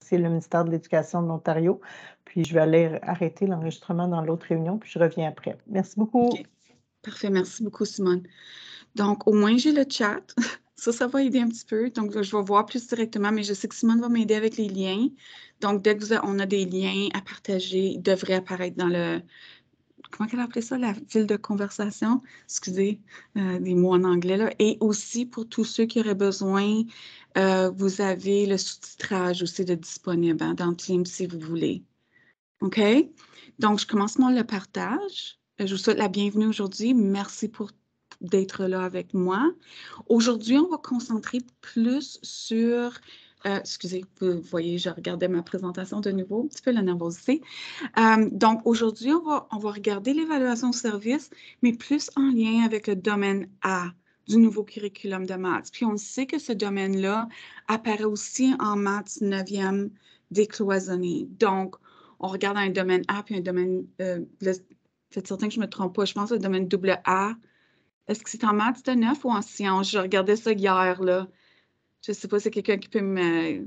remercier le ministère de l'Éducation de l'Ontario. Puis je vais aller arrêter l'enregistrement dans l'autre réunion, puis je reviens après. Merci beaucoup. OK. Parfait. Merci beaucoup, Simone. Donc, au moins, j'ai le chat. Ça va aider un petit peu. Donc, je vais voir plus directement, mais je sais que Simone va m'aider avec les liens. Donc, dès qu'on a des liens à partager, ils devraient apparaître dans le... Comment elle a appelé ça? La file de conversation? Excusez, des mots en anglais, là. Et aussi, pour tous ceux qui auraient besoin, vous avez le sous-titrage aussi de disponible dans Teams si vous voulez. OK? Donc, je commence le partage. Je vous souhaite la bienvenue aujourd'hui. Merci d'être là avec moi. Aujourd'hui, on va concentrer plus sur... excusez, vous voyez, je regardais ma présentation de nouveau, un petit peu la nervosité. Donc, aujourd'hui, on va regarder l'évaluation de service, mais plus en lien avec le domaine A du nouveau curriculum de maths. Puis, on sait que ce domaine-là apparaît aussi en maths 9e décloisonné. Donc, on regarde un domaine A puis un domaine... faites certain que je ne me trompe pas. Je pense que le domaine double A. Est-ce que c'est en maths de 9 ou en sciences? Je regardais ça hier, là. Je ne sais pas si c'est quelqu'un qui peut me...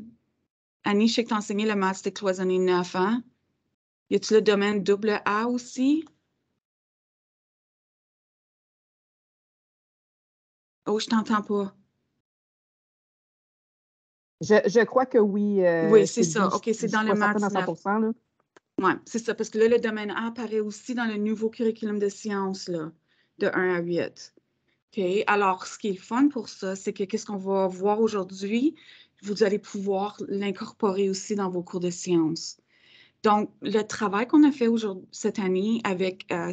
Annie, je sais que tu as enseigné le maths décloisonné 9, hein? Y a-t-il le domaine double A aussi? Oh, je t'entends pas. Je crois que oui. Oui, c'est Sylvie, ça. OK, c'est dans le maths 9. Là. Oui, c'est ça, parce que là, le domaine A apparaît aussi dans le nouveau curriculum de sciences, là, de 1 à 8. OK, alors, ce qui est le fun pour ça, c'est que qu'est-ce qu'on va voir aujourd'hui, vous allez pouvoir l'incorporer aussi dans vos cours de sciences. Donc, le travail qu'on a fait cette année,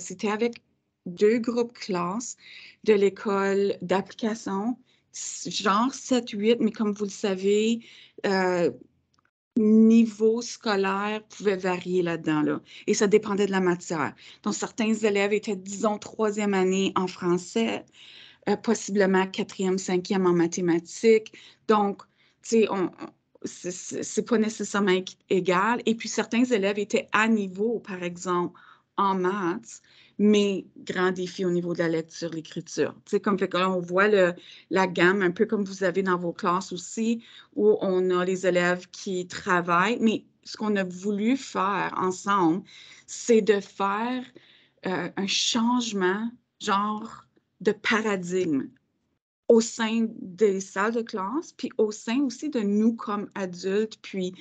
c'était avec 2 groupes classes de l'école d'application, genre 7-8, mais comme vous le savez, niveau scolaire pouvait varier là-dedans, là. Et ça dépendait de la matière. Donc, certains élèves étaient, disons, 3e année en français, possiblement 4e, 5e en mathématiques. Donc, tu sais, c'est pas nécessairement égal. Et puis, certains élèves étaient à niveau, par exemple, en maths, mais grand défi au niveau de la lecture, l'écriture. Tu sais, comme fait que là, on voit la gamme, un peu comme vous avez dans vos classes aussi, où on a les élèves qui travaillent. Mais ce qu'on a voulu faire ensemble, c'est de faire un changement, genre, de paradigme au sein des salles de classe, puis au sein aussi de nous comme adultes, puis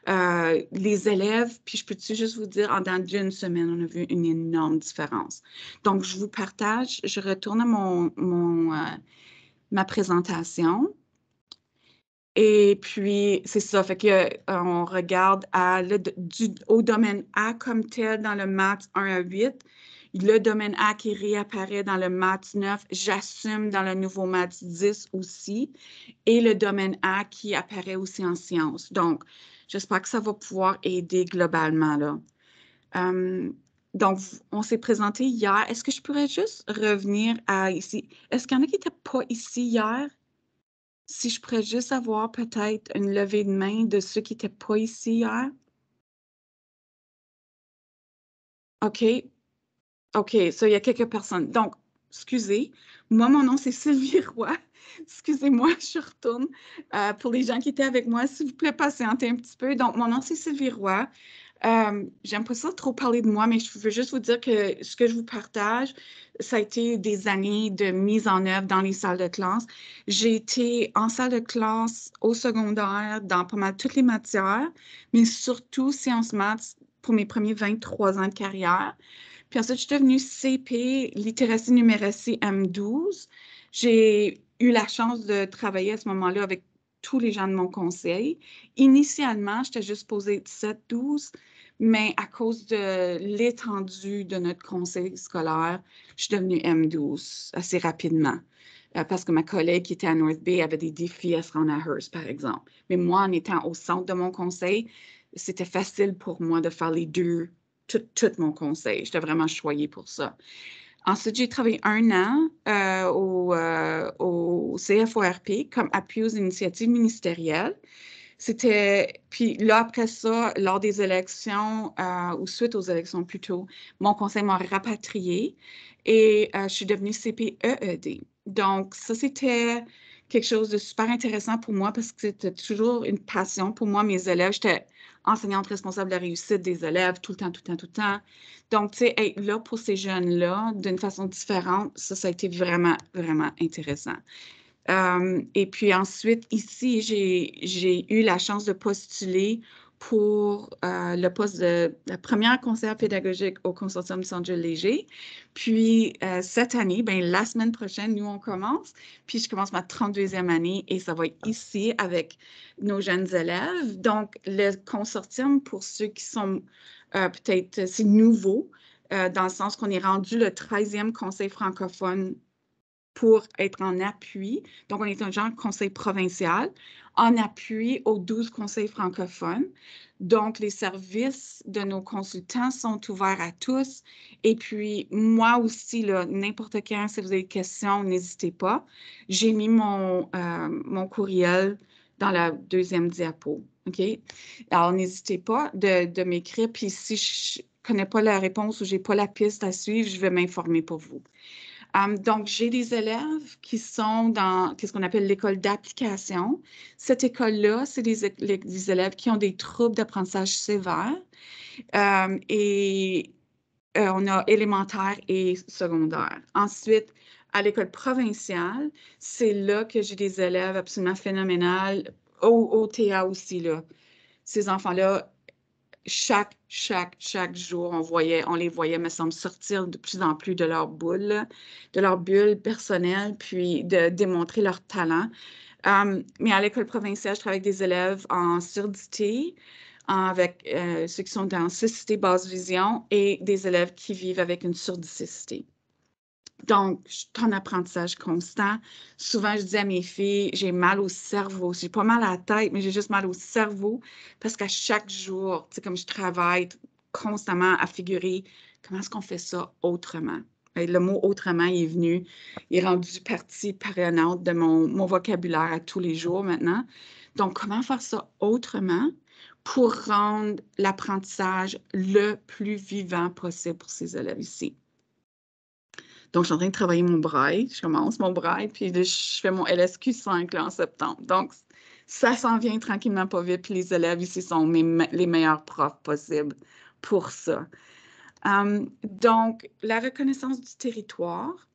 les élèves, puis je peux-tu juste vous dire, en dans d'une semaine, on a vu une énorme différence. Donc, je vous partage, je retourne à ma présentation. Et puis, c'est ça, fait que on regarde au domaine A comme tel dans le maths 1 à 8, le domaine A qui réapparaît dans le maths 9, j'assume dans le nouveau maths 10 aussi, et le domaine A qui apparaît aussi en sciences. Donc, j'espère que ça va pouvoir aider globalement, là. Donc, on s'est présenté hier. Est-ce que je pourrais juste revenir à ici? Est-ce qu'il y en a qui n'étaient pas ici hier? Si je pourrais juste avoir peut-être une levée de main de ceux qui n'étaient pas ici hier. OK. OK, ça, il y a quelques personnes. Donc, excusez, moi, mon nom, c'est Sylvie Roy. Excusez-moi, je retourne. Pour les gens qui étaient avec moi, s'il vous plaît, patientez un petit peu. Donc, mon nom, c'est Sylvie Roy. J'aime pas ça trop parler de moi, mais je veux juste vous dire que ce que je vous partage, ça a été des années de mise en œuvre dans les salles de classe. J'ai été en salle de classe au secondaire dans pas mal toutes les matières, mais surtout sciences maths pour mes premiers 23 ans de carrière. Puis ensuite, je suis devenue CP, littératie, numératie M12. J'ai eu la chance de travailler à ce moment-là avec tous les gens de mon conseil. Initialement, j'étais juste posée 7-12, mais à cause de l'étendue de notre conseil scolaire, je suis devenue M12 assez rapidement. Parce que ma collègue qui était à North Bay avait des défis à se rendre à Hearst, par exemple. Mais moi, en étant au centre de mon conseil, c'était facile pour moi de faire les deux, tout mon conseil. J'étais vraiment choyée pour ça. Ensuite, j'ai travaillé 1 an au CFORP comme appui aux initiatives ministérielles. Puis là, après ça, lors des élections, ou suite aux élections plutôt, mon conseil m'a rapatriée et je suis devenue CPEED. Donc, ça, c'était quelque chose de super intéressant pour moi parce que c'était toujours une passion pour moi, mes élèves. J'étais enseignante responsable de la réussite des élèves tout le temps, tout le temps, tout le temps. Donc, tu sais, être là pour ces jeunes-là d'une façon différente, ça a été vraiment, vraiment intéressant. Et puis ensuite, ici, j'ai eu la chance de postuler pour le poste de la première conseillère pédagogique au Consortium du Centre Jules Léger. Puis cette année, ben, la semaine prochaine, nous, on commence. Puis je commence ma 32e année et ça va être ici avec nos jeunes élèves. Donc, le Consortium, pour ceux qui sont peut-être, c'est nouveau, dans le sens qu'on est rendu le 13e conseil francophone pour être en appui. Donc, on est un genre de conseil provincial en appui aux 12 conseils francophones. Donc, les services de nos consultants sont ouverts à tous. Et puis, moi aussi, n'importe quand, si vous avez des questions, n'hésitez pas. J'ai mis mon courriel dans la deuxième diapo. OK? Alors, n'hésitez pas de m'écrire. Puis, si je ne connais pas la réponse ou je n'ai pas la piste à suivre, je vais m'informer pour vous. Donc, j'ai des élèves qui sont dans ce qu'on appelle l'école d'application. Cette école-là, c'est des élèves qui ont des troubles d'apprentissage sévères. Et on a élémentaire et secondaire. Ensuite, à l'école provinciale, c'est là que j'ai des élèves absolument phénoménales. Au TA aussi, là. Ces enfants-là, chaque jour, on les voyait, me semble, sortir de plus en plus de leur bulle personnelle, puis de démontrer leur talent. Mais à l'école provinciale, je travaille avec des élèves en surdité, avec ceux qui sont en cécité basse vision et des élèves qui vivent avec une surdicécité. Donc, je suis en apprentissage constant. Souvent, je dis à mes filles, j'ai mal au cerveau. J'ai pas mal à la tête, mais j'ai juste mal au cerveau parce qu'à chaque jour, tu sais, comme je travaille constamment à figurer comment est-ce qu'on fait ça autrement. Et le mot « autrement », il est venu, il est rendu partie prenante de mon vocabulaire à tous les jours maintenant. Donc, comment faire ça autrement pour rendre l'apprentissage le plus vivant possible pour ces élèves ici? Donc, je suis en train de travailler mon braille. Je commence mon braille, puis là, je fais mon LSQ5 là, en septembre. Donc, ça s'en vient tranquillement pas vite. Puis les élèves ici sont les meilleurs profs possibles pour ça. Donc, la reconnaissance du territoire.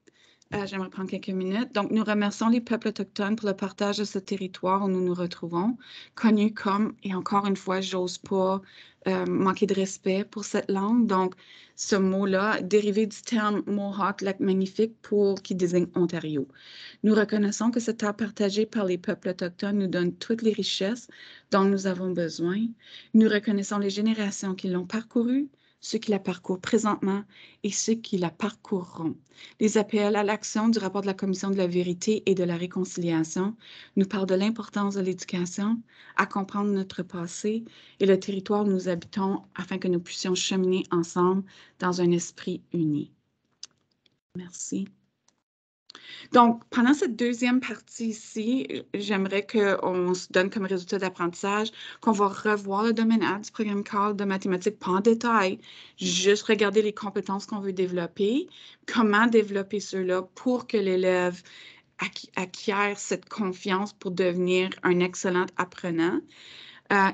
J'aimerais prendre quelques minutes. Donc, nous remercions les peuples autochtones pour le partage de ce territoire où nous nous retrouvons, connu comme, et encore une fois, j'ose pas manquer de respect pour cette langue. Donc, ce mot-là, dérivé du terme Mohawk, lac magnifique, qui désigne Ontario. Nous reconnaissons que cette terre partagée par les peuples autochtones nous donne toutes les richesses dont nous avons besoin. Nous reconnaissons les générations qui l'ont parcourue, ceux qui la parcourent présentement et ceux qui la parcourront. Les appels à l'action du rapport de la Commission de la vérité et de la réconciliation nous parlent de l'importance de l'éducation, à comprendre notre passé et le territoire où nous habitons afin que nous puissions cheminer ensemble dans un esprit uni. Merci. Donc, pendant cette deuxième partie ici, j'aimerais qu'on se donne comme résultat d'apprentissage qu'on va revoir le domaine A du programme cadre de mathématiques, pas en détail, juste regarder les compétences qu'on veut développer, comment développer ceux-là pour que l'élève acquiert cette confiance pour devenir un excellent apprenant.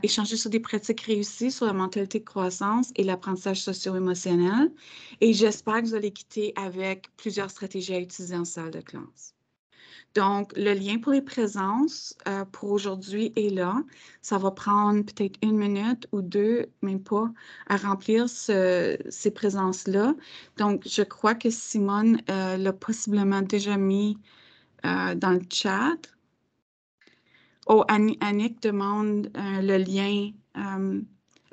Échanger sur des pratiques réussies sur la mentalité de croissance et l'apprentissage socio-émotionnel. Et j'espère que vous allez quitter avec plusieurs stratégies à utiliser en salle de classe. Donc, le lien pour les présences pour aujourd'hui est là. Ça va prendre peut-être 1 minute ou 2, même pas, à remplir ces présences-là. Donc, je crois que Simone l'a possiblement déjà mis dans le chat. Oh, Annick demande le lien.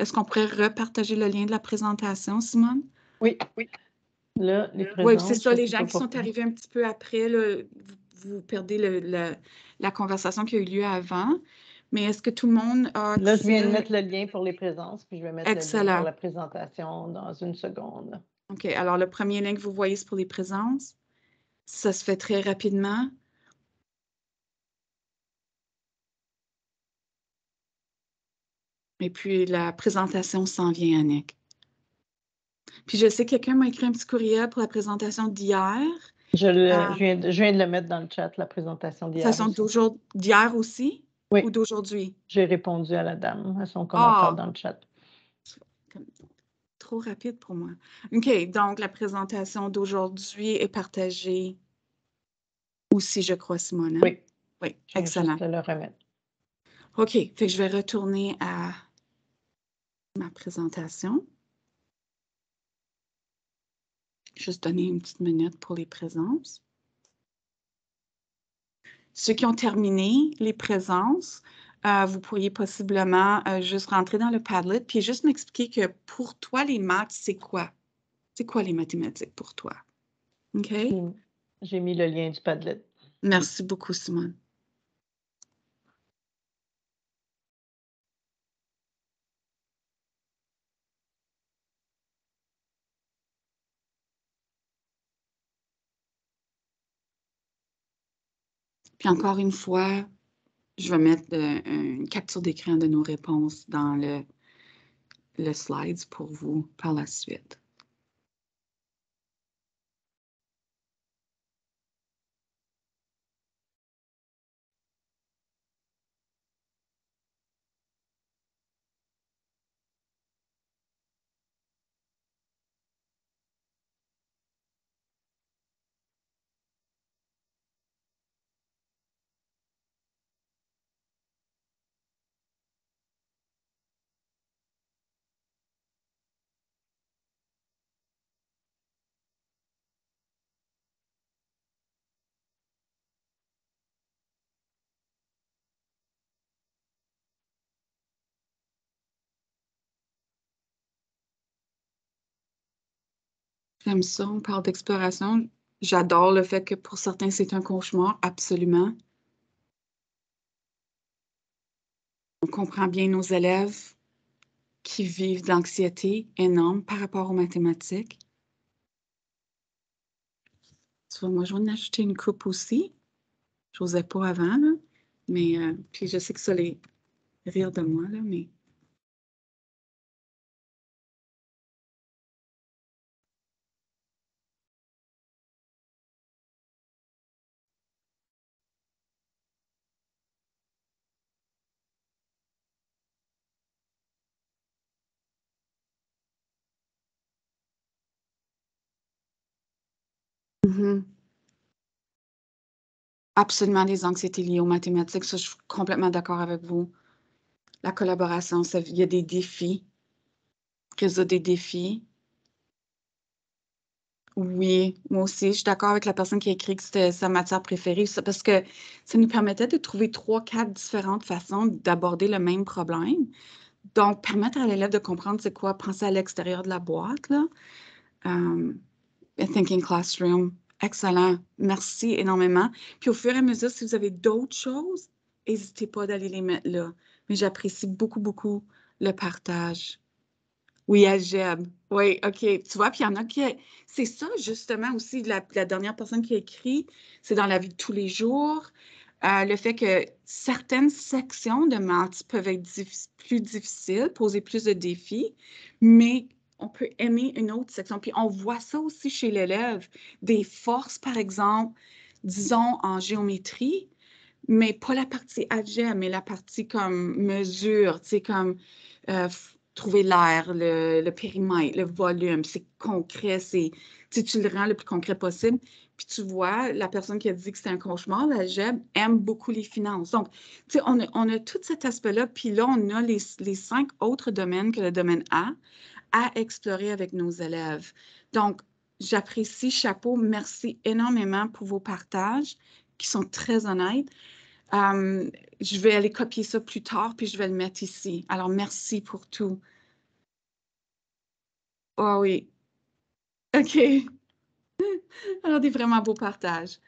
Est-ce qu'on pourrait repartager le lien de la présentation, Simone? Oui. Là, les présences. Oui, c'est ça, les gens qui sont arrivés un petit peu après, là, vous perdez la conversation qui a eu lieu avant. Mais est-ce que tout le monde a... Là, je viens de mettre le lien pour les présences, puis je vais mettre Excellent. le lien pour la présentation dans une seconde. OK, alors le premier lien que vous voyez, c'est pour les présences. Ça se fait très rapidement. Et puis, la présentation s'en vient, Annick. Puis, je sais que quelqu'un m'a écrit un petit courriel pour la présentation d'hier. Je viens de le mettre dans le chat, la présentation d'hier. Présentation d'hier aussi? Oui. Ou d'aujourd'hui? J'ai répondu à la dame, à son commentaire dans le chat. Trop rapide pour moi. OK, donc la présentation d'aujourd'hui est partagée aussi, je crois, Simone. Oui. Oui, Je viens excellent. juste de le remettre. OK, fait que je vais retourner à ma présentation. Juste donner une petite minute pour les présences. Ceux qui ont terminé les présences, vous pourriez possiblement juste rentrer dans le Padlet puis juste m'expliquer que pour toi, les maths, c'est quoi? C'est quoi les mathématiques pour toi? OK? J'ai mis le lien du Padlet. Merci beaucoup, Simone. Puis encore une fois, je vais mettre une capture d'écran de nos réponses dans le slides pour vous par la suite. J'aime ça, on parle d'exploration. J'adore le fait que pour certains, c'est un cauchemar, absolument. On comprend bien nos élèves qui vivent d'anxiété énorme par rapport aux mathématiques. Tu vois, moi, je vais en ajouter une coupe aussi. Je n'osais pas avant, là. Mais puis je sais que ça les rire de moi, là, mais... Absolument des anxiétés liées aux mathématiques. Ça, je suis complètement d'accord avec vous. La collaboration, il y a des défis. Résoudre des défis. Oui, moi aussi, je suis d'accord avec la personne qui a écrit que c'était sa matière préférée, parce que ça nous permettait de trouver 3, 4 différentes façons d'aborder le même problème. Donc, permettre à l'élève de comprendre c'est quoi, penser à l'extérieur de la boîte, là. Thinking Classroom, excellent. Merci énormément. Puis au fur et à mesure, si vous avez d'autres choses, n'hésitez pas d'aller les mettre là. Mais j'apprécie beaucoup, beaucoup le partage. Oui, Algèbre. Oui, OK. Tu vois, puis il y en a qui... C'est ça, justement, aussi, la dernière personne qui a écrit, c'est dans la vie de tous les jours. Le fait que certaines sections de maths peuvent être plus difficiles, poser plus de défis, mais on peut aimer une autre section. Puis on voit ça aussi chez l'élève. Des forces, par exemple, disons en géométrie, mais pas la partie algèbre, mais la partie comme mesure, tu sais, comme trouver l'air, le périmètre, le volume, c'est concret, tu le rends le plus concret possible. Puis tu vois, la personne qui a dit que c'était un cauchemar, l'algèbre, aime beaucoup les finances. Donc, tu sais, on a tout cet aspect-là, puis là, on a les 5 autres domaines que le domaine A à explorer avec nos élèves. Donc, j'apprécie, chapeau, merci énormément pour vos partages qui sont très honnêtes. Je vais aller copier ça plus tard, puis je vais le mettre ici. Alors, merci pour tout. Oh oui. OK. Alors, des vraiment beaux partages.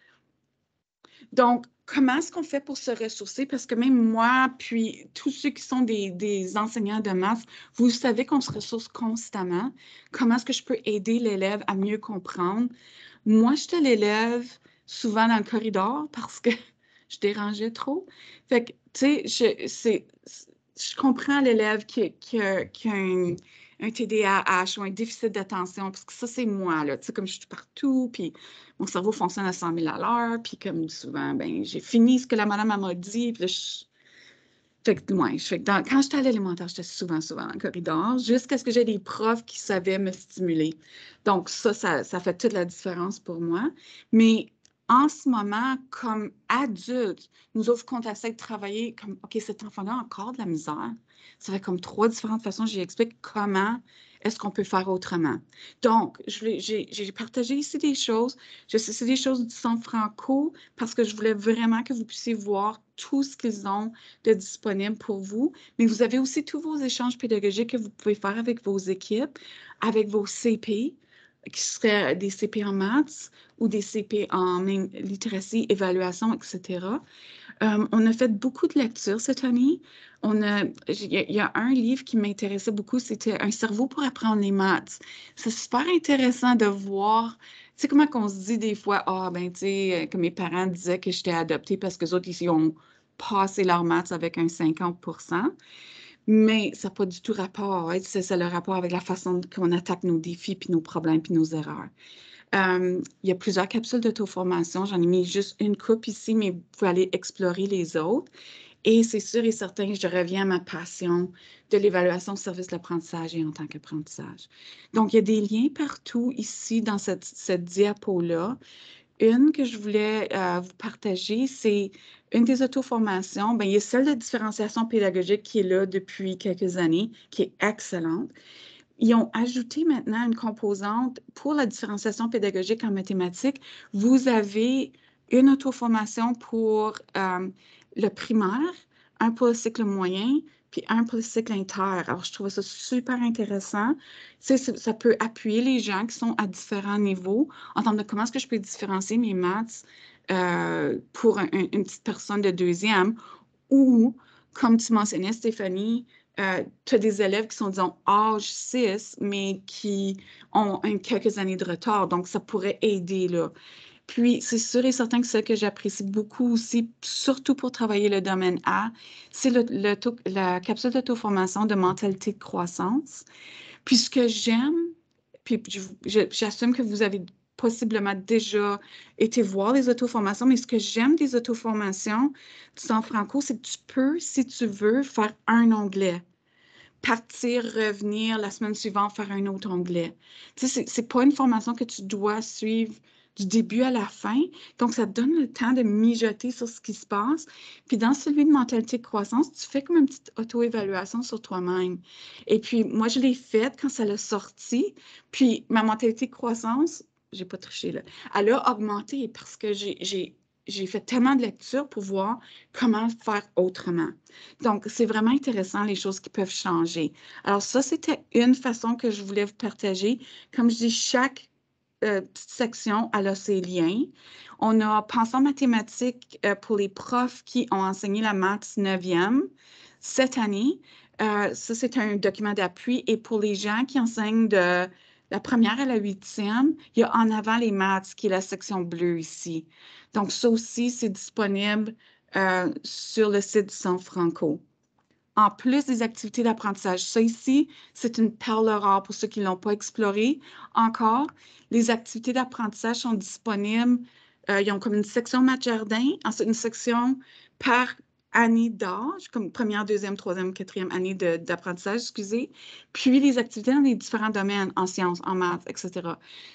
Donc, comment est-ce qu'on fait pour se ressourcer? Parce que même moi, puis tous ceux qui sont des enseignants de maths, vous savez qu'on se ressource constamment. Comment est-ce que je peux aider l'élève à mieux comprendre? Moi, j'étais l'élève souvent dans le corridor parce que je dérangeais trop. Fait que, tu sais, je comprends l'élève qui a un TDAH ou un déficit d'attention, parce que ça, c'est moi, là, tu sais, comme je suis partout, puis mon cerveau fonctionne à 100 000 à l'heure, puis comme souvent, ben j'ai fini ce que la madame m'a dit, puis là, fait que, ouais, quand j'étais à l'élémentaire, j'étais souvent dans le corridor, jusqu'à ce que j'ai des profs qui savaient me stimuler. Donc, ça fait toute la différence pour moi. Mais en ce moment, comme adulte, nous autres, quand on essaie de travailler comme, OK, cet enfant-là a encore de la misère, ça fait comme 3 différentes façons, j'y explique comment est-ce qu'on peut faire autrement. Donc, j'ai partagé ici des choses. Je sais, c'est des choses du Centre Franco parce que je voulais vraiment que vous puissiez voir tout ce qu'ils ont de disponible pour vous. Mais vous avez aussi tous vos échanges pédagogiques que vous pouvez faire avec vos équipes, avec vos CP, qui seraient des CP en maths ou des CP en littératie, évaluation, etc. On a fait beaucoup de lectures cette année. Il y a un livre qui m'intéressait beaucoup, c'était Un cerveau pour apprendre les maths. C'est super intéressant de voir, tu sais, comment on se dit des fois, ah, ben, tu sais, que mes parents disaient que j'étais adoptée parce que les autres, ici, ont passé leurs maths avec un 50%. Mais ça n'a pas du tout rapport. Hein? C'est le rapport avec la façon qu'on attaque nos défis, puis nos problèmes, puis nos erreurs. Il y a plusieurs capsules d'auto-formation. J'en ai mis juste une coupe ici, mais vous pouvez aller explorer les autres. Et c'est sûr et certain que je reviens à ma passion de l'évaluation au service de l'apprentissage et en tant qu'apprentissage. Donc, il y a des liens partout ici dans cette diapo-là. Une que je voulais vous partager, c'est une des auto-formations. Bien, il y a celle de différenciation pédagogique qui est là depuis quelques années, qui est excellente. Ils ont ajouté maintenant une composante pour la différenciation pédagogique en mathématiques. Vous avez une auto-formation pour le primaire, un pour le cycle moyen, puis un pour le cycle inter. Alors, je trouve ça super intéressant. Ça peut appuyer les gens qui sont à différents niveaux en termes de comment est-ce que je peux différencier mes maths pour une petite personne de deuxième ou, comme tu mentionnais, Stéphanie, tu as des élèves qui sont, disons, âge 6, mais qui ont quelques années de retard. Donc, ça pourrait aider, là. Puis, c'est sûr et certain que ce que j'apprécie beaucoup aussi, surtout pour travailler le domaine A, c'est la capsule d'auto-formation de mentalité de croissance. Puis, ce que j'aime, puis j'assume que vous avez possiblement déjà été voir les auto-formations, mais ce que j'aime des auto-formations du Centre Franco, c'est que tu peux, si tu veux, faire un onglet. Partir, revenir, la semaine suivante, faire un autre onglet. Tu sais, c'est pas une formation que tu dois suivre du début à la fin. Donc, ça te donne le temps de mijoter sur ce qui se passe. Puis, dans celui de mentalité de croissance, tu fais comme une petite auto-évaluation sur toi-même. Et puis, moi, je l'ai faite quand ça l'a sorti. Puis, ma mentalité de croissance, j'ai pas triché là, elle a augmenté parce que j'ai fait tellement de lectures pour voir comment faire autrement. Donc, c'est vraiment intéressant les choses qui peuvent changer. Alors, ça, c'était une façon que je voulais vous partager. Comme je dis, chaque petite section, elle a ses liens. On a pensé en mathématiques pour les profs qui ont enseigné la maths 9e cette année. Ça, c'est un document d'appui. Et pour les gens qui enseignent de la première à la 8e, il y a en avant les maths, qui est la section bleue ici. Donc, ça aussi, c'est disponible sur le site du Centre Franco. En plus des activités d'apprentissage. Ça ici, c'est une perle rare pour ceux qui ne l'ont pas exploré encore. Les activités d'apprentissage sont disponibles. Ils ont comme une section maths jardin, ensuite une section par année d'âge, comme première, deuxième, troisième, quatrième année d'apprentissage, excusez. Puis les activités dans les différents domaines, en sciences, en maths, etc.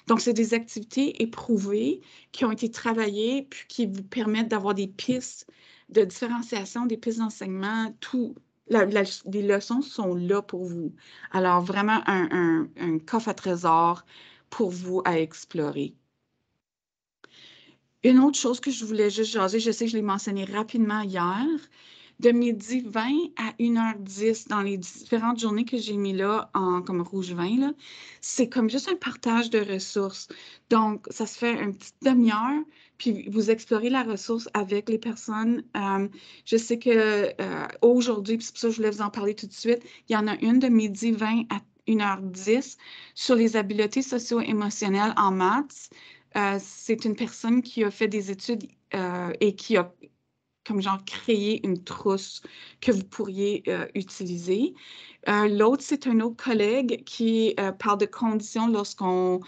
Donc, c'est des activités éprouvées qui ont été travaillées, puis qui vous permettent d'avoir des pistes de différenciation, des pistes d'enseignement, tout. Les leçons sont là pour vous. Alors, vraiment, un coffre à trésors pour vous à explorer. Une autre chose que je voulais juste jaser, je sais que je l'ai mentionné rapidement hier, de midi 20 à 1h10 dans les différentes journées que j'ai mis là en comme rouge vin, là, c'est comme juste un partage de ressources. Donc, ça se fait une petite demi-heure, puis vous explorez la ressource avec les personnes. Je sais que aujourd'hui, puis c'est pour ça que je voulais vous en parler tout de suite, il y en a une de midi 20 à 1h10 sur les habiletés socio-émotionnelles en maths. C'est une personne qui a fait des études et qui a comme genre créer une trousse que vous pourriez utiliser. L'autre, c'est un autre collègue qui parle de conditions lorsqu'on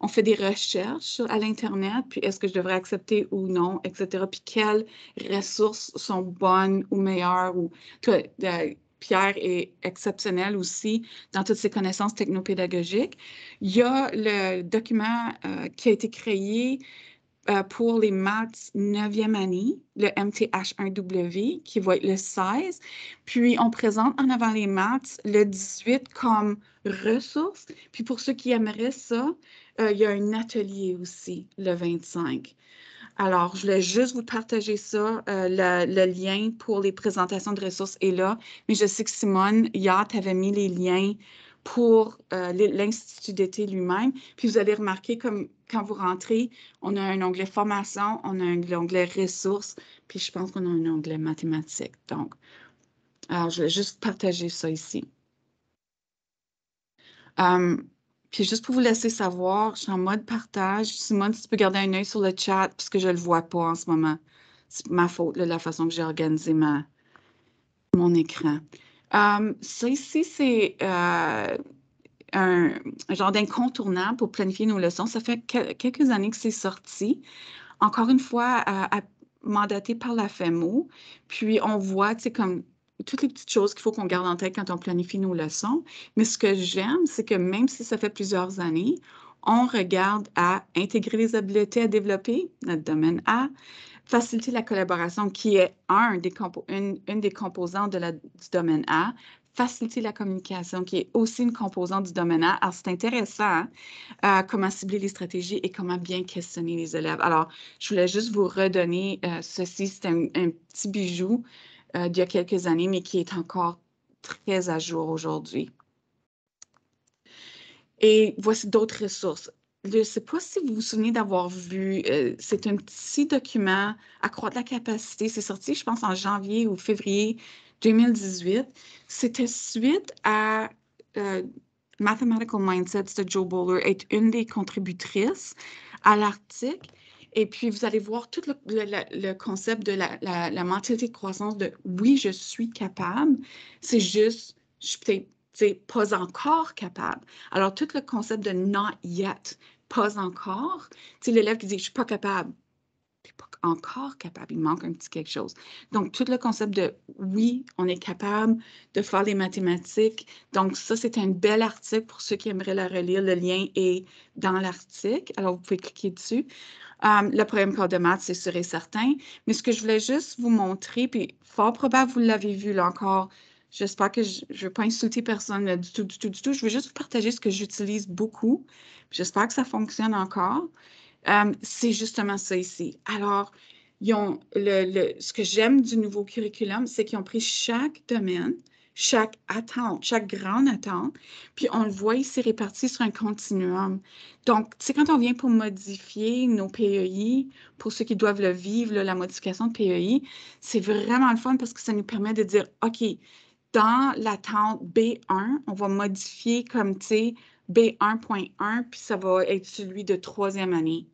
fait des recherches à l'Internet, puis est-ce que je devrais accepter ou non, etc. Puis quelles ressources sont bonnes ou meilleures. Pierre est exceptionnel aussi dans toutes ses connaissances technopédagogiques. Il y a le document qui a été créé pour les maths 9e année, le MTH1W, qui va être le 16. Puis, on présente en avant les maths le 18 comme ressources. Puis, pour ceux qui aimeraient ça, il y a un atelier aussi, le 25. Alors, je voulais juste vous partager ça. Le lien pour les présentations de ressources est là. Mais je sais que Simone, hier, tu avais mis les liens pour l'Institut d'été lui-même. Puis vous allez remarquer, comme quand vous rentrez, on a un onglet formation, on a un onglet ressources, puis je pense qu'on a un onglet mathématiques. Donc, alors, je vais juste partager ça ici. Puis juste pour vous laisser savoir, je suis en mode partage. Simone, si tu peux garder un œil sur le chat, puisque je ne le vois pas en ce moment. C'est ma faute, là, la façon que j'ai organisé mon écran. Ça ici, c'est un genre d'incontournable pour planifier nos leçons. Ça fait quelques années que c'est sorti. Encore une fois, mandaté par la FEMO. Puis on voit, tu sais, comme toutes les petites choses qu'il faut qu'on garde en tête quand on planifie nos leçons. Mais ce que j'aime, c'est que même si ça fait plusieurs années, on regarde à intégrer les habiletés à développer, notre domaine A, faciliter la collaboration, qui est une des composantes du domaine A, faciliter la communication, qui est aussi une composante du domaine A. Alors, c'est intéressant, hein, comment cibler les stratégies et comment bien questionner les élèves. Alors, je voulais juste vous redonner ceci. C'est un petit bijou d'il y a quelques années, mais qui est encore très à jour aujourd'hui. Et voici d'autres ressources. Je ne sais pas si vous vous souvenez d'avoir vu, c'est un petit document, Accroître la capacité. C'est sorti, je pense, en janvier ou février 2018. C'était suite à Mathematical Mindset de Joe Bowler, est une des contributrices à l'article. Et puis, vous allez voir tout le concept de la mentalité de croissance de « oui, je suis capable ». C'est juste, je suis peut-être pas encore capable. Alors, tout le concept de not yet, pas encore, l'élève qui dit je suis pas capable, il n'est pas encore capable, il manque un petit quelque chose. Donc, tout le concept de oui, on est capable de faire les mathématiques. Donc, ça, c'est un bel article pour ceux qui aimeraient la relire. Le lien est dans l'article. Alors, vous pouvez cliquer dessus. Le problème corps de maths, c'est sûr et certain. Mais ce que je voulais juste vous montrer, puis fort probable, vous l'avez vu là encore. J'espère que je ne veux pas insulter personne là, du tout. Je veux juste vous partager ce que j'utilise beaucoup. J'espère que ça fonctionne encore. C'est justement ça ici. Alors, ce que j'aime du nouveau curriculum, c'est qu'ils ont pris chaque domaine, chaque attente, chaque grande attente, puis on le voit ici réparti sur un continuum. Donc, tu sais, quand on vient pour modifier nos PEI, pour ceux qui doivent le vivre, là, la modification de PEI, c'est vraiment le fun parce que ça nous permet de dire, OK, dans l'attente B1, on va modifier comme, tu sais, B1.1, puis ça va être celui de 3e année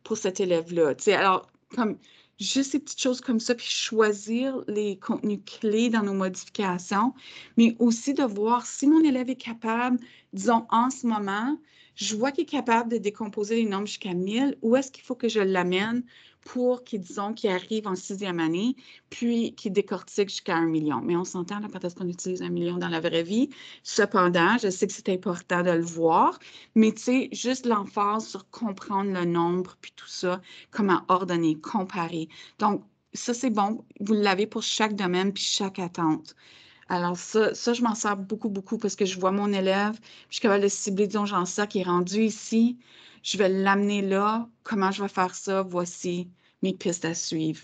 pour cet élève-là. Tu sais, alors, comme juste ces petites choses comme ça, puis choisir les contenus clés dans nos modifications, mais aussi de voir si mon élève est capable, disons, en ce moment, je vois qu'il est capable de décomposer les nombres jusqu'à 1000, où est-ce qu'il faut que je l'amène pour qu'il, disons, qu'il arrive en 6e année, puis qu'il décortique jusqu'à 1 million. Mais on s'entend là, quand est-ce qu'on utilise 1 million dans la vraie vie. Cependant, je sais que c'est important de le voir, mais tu sais, juste l'emphase sur comprendre le nombre, puis tout ça, comment ordonner, comparer. Donc, ça, c'est bon. Vous l'avez pour chaque domaine, puis chaque attente. Alors, ça je m'en sers beaucoup, beaucoup parce que je vois mon élève, je suis capable de cibler, disons, j'en sais qui est rendu ici. Je vais l'amener là. Comment je vais faire ça? Voici mes pistes à suivre.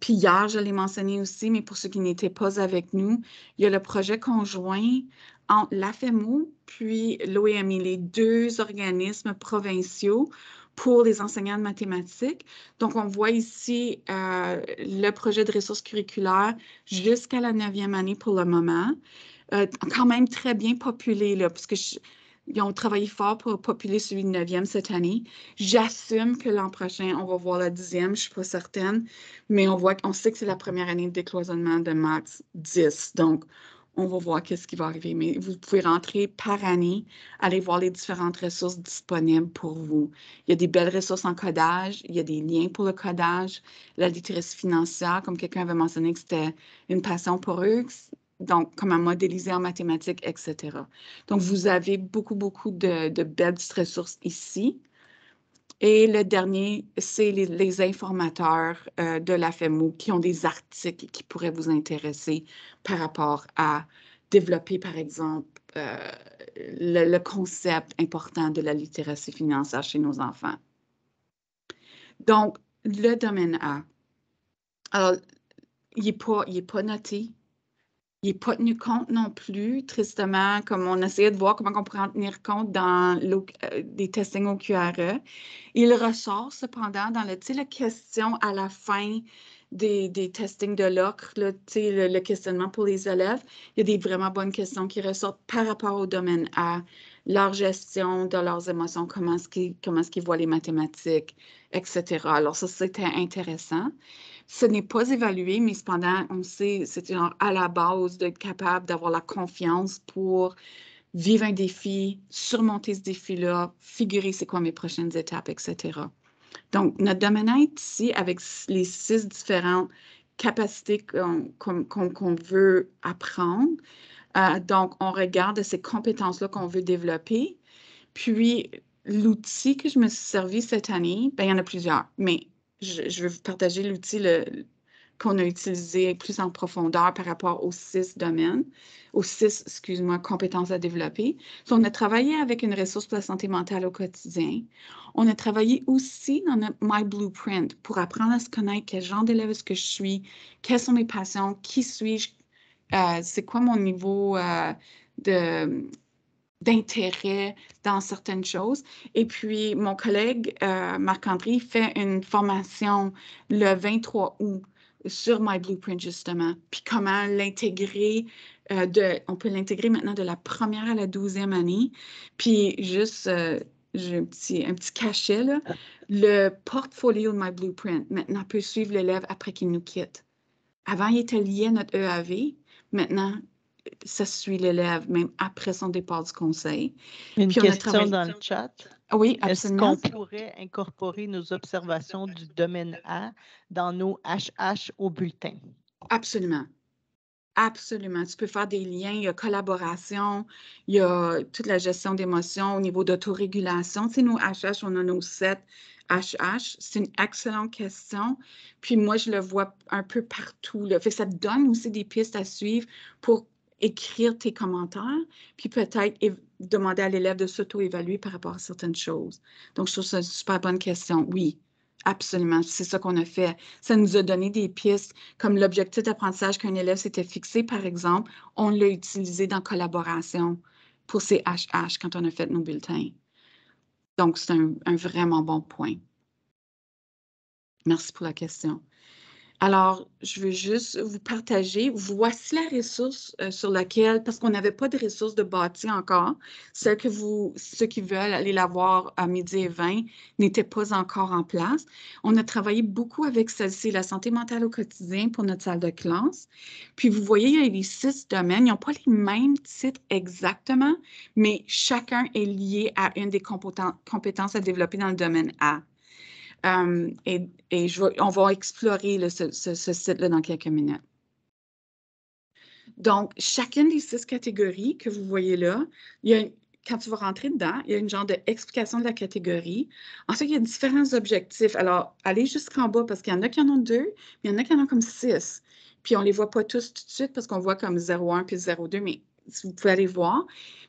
Puis hier, je l'ai mentionné aussi, mais pour ceux qui n'étaient pas avec nous, il y a le projet conjoint entre l'AFEMO puis l'OEMI, les deux organismes provinciaux pour les enseignants de mathématiques. Donc, on voit ici le projet de ressources curriculaires jusqu'à la 9e année pour le moment. Quand même très bien populé, là, parce que Ils ont travaillé fort pour populer celui de 9e cette année. J'assume que l'an prochain, on va voir le 10e, je ne suis pas certaine, mais on sait que c'est la première année de décloisonnement de maths 10. Donc, on va voir qu'est-ce qui va arriver. Mais vous pouvez rentrer par année, aller voir les différentes ressources disponibles pour vous. Il y a des belles ressources en codage, il y a des liens pour le codage, la littératie financière, comme quelqu'un avait mentionné que c'était une passion pour eux. Donc, comment modéliser en mathématiques, etc. Donc, vous avez beaucoup de belles ressources ici. Et le dernier, c'est les informateurs de la FEMO qui ont des articles qui pourraient vous intéresser par rapport à développer, par exemple, le concept important de la littératie financière chez nos enfants. Donc, le domaine A. Alors, il n'est pas noté. Il n'est pas tenu compte non plus, tristement, comme on essayait de voir comment on pourrait en tenir compte dans des testings au QRE. Il ressort cependant dans la question à la fin des testings de l'OCRE, le questionnement pour les élèves. Il y a des vraiment bonnes questions qui ressortent par rapport au domaine A, leur gestion de leurs émotions, comment est-ce qu'ils voient les mathématiques, etc. Alors ça, c'était intéressant. Ce n'est pas évalué, mais cependant, on sait, c'est genre à la base d'être capable d'avoir la confiance pour vivre un défi, surmonter ce défi-là, figurer c'est quoi mes prochaines étapes, etc. Donc, notre domaine est ici avec les 6 différentes capacités qu'on veut apprendre. Donc, on regarde ces compétences-là qu'on veut développer. Puis, l'outil que je me suis servi cette année, bien, il y en a plusieurs, mais je vais vous partager l'outil qu'on a utilisé plus en profondeur par rapport aux 6 domaines, aux 6, excuse-moi, compétences à développer. So, on a travaillé avec une ressource pour la santé mentale au quotidien. On a travaillé aussi dans notre My Blueprint pour apprendre à se connaître, quel genre d'élève est-ce que je suis, quelles sont mes passions, qui suis-je, c'est quoi mon niveau d'intérêt dans certaines choses. Et puis, mon collègue Marc-André fait une formation le 23 août sur My Blueprint, justement. Puis comment l'intégrer, on peut l'intégrer maintenant de la première à la 12e année. Puis juste, j'ai un petit cachet, là. Le portfolio de My Blueprint, maintenant, peut suivre l'élève après qu'il nous quitte. Avant, il était lié à notre EAV. Maintenant, ça suit l'élève, même après son départ du conseil. Une Puis on a question travaillé... dans le chat. Oui, Est-ce absolument. qu'on pourrait incorporer nos observations du domaine A dans nos HH au bulletin? Absolument. Absolument. Tu peux faire des liens, il y a collaboration, il y a toute la gestion d'émotions au niveau d'autorégulation. Tu sais, nos HH, on a nos 7 HH. C'est une excellente question. Puis moi, je le vois un peu partout, là. Fait que ça te donne aussi des pistes à suivre pour écrire tes commentaires, puis peut-être demander à l'élève de s'auto-évaluer par rapport à certaines choses. Donc, je trouve ça une super bonne question. Oui, absolument. C'est ça qu'on a fait. Ça nous a donné des pistes, comme l'objectif d'apprentissage qu'un élève s'était fixé, par exemple, on l'a utilisé dans collaboration pour ces HH quand on a fait nos bulletins. Donc, c'est un vraiment bon point. Merci pour la question. Alors, je veux juste vous partager, voici la ressource sur laquelle, parce qu'on n'avait pas de ressource de bâti encore, ceux qui veulent aller la voir à 12h20 n'étaient pas encore en place. On a travaillé beaucoup avec celle-ci, la santé mentale au quotidien pour notre salle de classe. Puis vous voyez, il y a les 6 domaines, ils n'ont pas les mêmes titres exactement, mais chacun est lié à une des compétences à développer dans le domaine A. Et on va explorer là, ce site-là dans quelques minutes. Donc, chacune des 6 catégories que vous voyez là, quand tu vas rentrer dedans, il y a une genre d'explication de la catégorie. Ensuite, il y a différents objectifs. Alors, allez jusqu'en bas parce qu'il y en a qui en ont 2, mais il y en a qui en ont comme 6. Puis, on ne les voit pas tous tout de suite parce qu'on voit comme 0,1 puis 0,2, mais vous pouvez aller voir.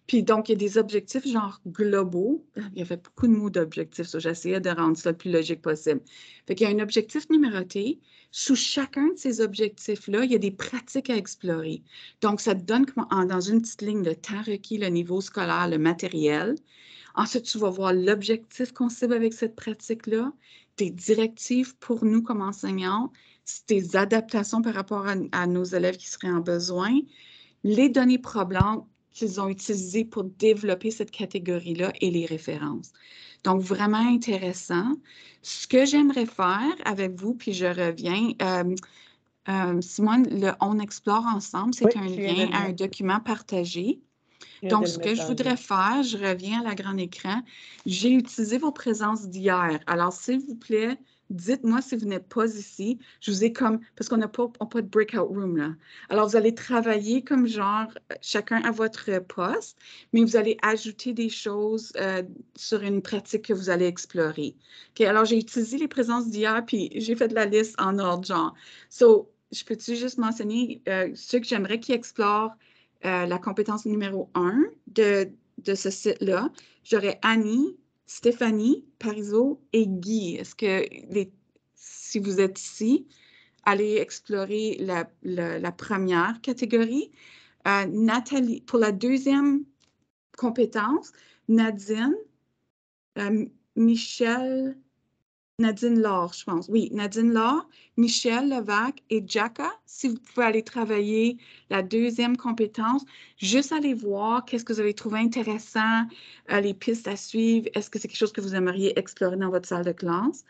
Puis donc, il y a des objectifs genre globaux. Il y avait beaucoup de mots d'objectifs, so j'essayais de rendre ça le plus logique possible. Fait qu'il y a un objectif numéroté. Sous chacun de ces objectifs-là, il y a des pratiques à explorer. Donc, ça te donne dans une petite ligne le temps requis, le niveau scolaire, le matériel. Ensuite, tu vas voir l'objectif qu'on cible avec cette pratique-là, tes directives pour nous comme enseignants, tes adaptations par rapport à nos élèves qui seraient en besoin, les données probantes qu'ils ont utilisé pour développer cette catégorie-là et les références. Donc, vraiment intéressant. Ce que j'aimerais faire avec vous, puis je reviens, Simone, On Explore ensemble, c'est Oui, un je viens de lien le à un mettre. document partagé. Je viens Donc, de ce le que mettre je dans le voudrais chat. faire, je reviens à la grande écran. J'ai utilisé vos présences d'hier. Alors, s'il vous plaît, dites-moi si vous n'êtes pas ici. Je vous ai comme, parce qu'on n'a pas de breakout room là. Alors, vous allez travailler comme genre, chacun à votre poste, mais vous allez ajouter des choses sur une pratique que vous allez explorer. OK, alors, j'ai utilisé les présences d'hier, puis j'ai fait de la liste en ordre, genre. So, je peux-tu juste mentionner ceux que j'aimerais qu'ils explorent la compétence numéro 1 de ce site-là. J'aurais Annie, Stéphanie, Parizeau et Guy. Est-ce que si vous êtes ici, allez explorer la première catégorie. Nathalie, pour la deuxième compétence, Nadine, Michel, Nadine Laure, je pense. Oui, Nadine Laure, Michel Levac et Jacka, si vous pouvez aller travailler la deuxième compétence, juste aller voir qu'est-ce que vous avez trouvé intéressant, les pistes à suivre, est-ce que c'est quelque chose que vous aimeriez explorer dans votre salle de classe.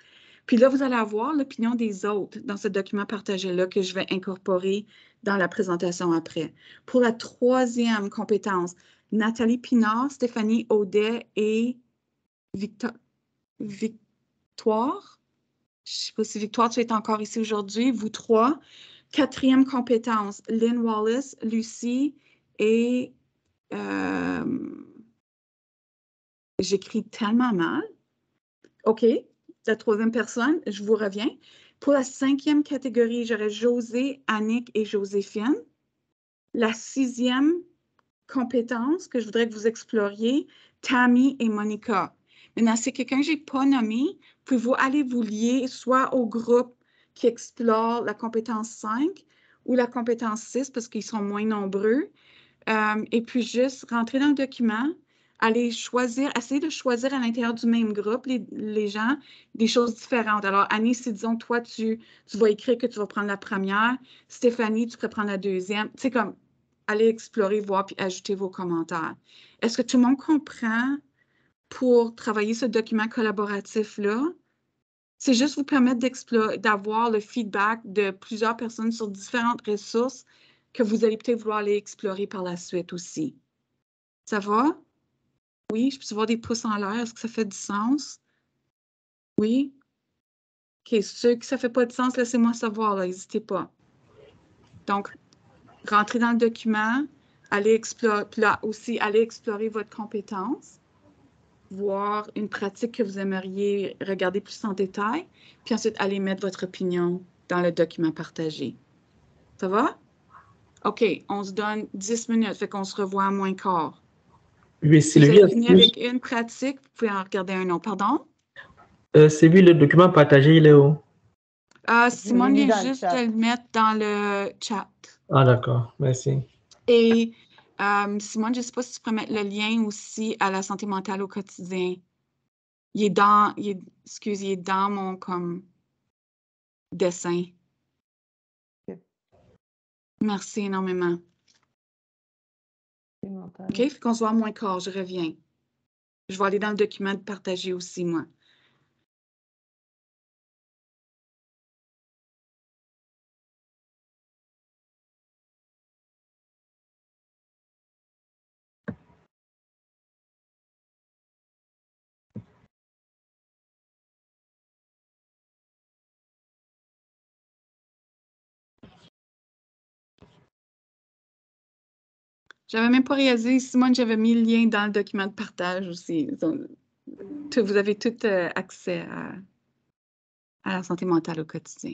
Puis là, vous allez avoir l'opinion des autres dans ce document partagé-là que je vais incorporer dans la présentation après. Pour la troisième compétence, Nathalie Pinard, Stéphanie Audet et Victoire. Je ne sais pas si Victoire, tu es encore ici aujourd'hui. Vous trois. Quatrième compétence, Lynn Wallace, Lucie et j'écris tellement mal. OK. La troisième personne, je vous reviens. Pour la cinquième catégorie, j'aurais José, Annick et Joséphine. La sixième compétence que je voudrais que vous exploriez, Tammy et Monica. Maintenant, c'est quelqu'un que je n'ai pas nommé, pouvez-vous aller vous lier soit au groupe qui explore la compétence 5 ou la compétence 6 parce qu'ils sont moins nombreux. Et puis juste rentrer dans le document, aller choisir, essayer de choisir à l'intérieur du même groupe les gens des choses différentes. Alors, Annie, si disons, toi, tu vas écrire que tu vas prendre la première, Stéphanie, tu pourrais prendre la deuxième. Tu sais, comme aller explorer, voir, puis ajouter vos commentaires. Est-ce que tout le monde comprend pour travailler ce document collaboratif-là? C'est juste vous permettre d'avoir le feedback de plusieurs personnes sur différentes ressources que vous allez peut-être vouloir aller explorer par la suite aussi. Ça va? Oui, je peux voir des pouces en l'air. Est-ce que ça fait du sens? Oui? OK, ceux que ça ne fait pas de sens, laissez-moi savoir, n'hésitez pas. Donc, rentrez dans le document, allez explorer, puis là aussi, allez explorer votre compétence, voir une pratique que vous aimeriez regarder plus en détail, puis ensuite, allez mettre votre opinion dans le document partagé. Ça va? OK, on se donne 10 minutes, fait qu'on se revoit à moins quart. Oui, Si vous Sylvie, avez fini avec une pratique, vous pouvez en regarder un autre. Pardon? Sylvie, le document partagé, il est où? Simone mis vient dans le juste chat. de le mettre dans le chat. Ah, d'accord, merci. Et Simone, je ne sais pas si tu pourrais mettre le lien aussi à la santé mentale au quotidien. Il est dans mon comme dessin. Ok. Merci énormément. OK, fait qu'on se voit à moins quart, je reviens. Je vais aller dans le document de partager aussi, moi. J'avais même pas réalisé, Simone, j'avais mis le lien dans le document de partage aussi. Donc, vous avez tout accès à la santé mentale au quotidien.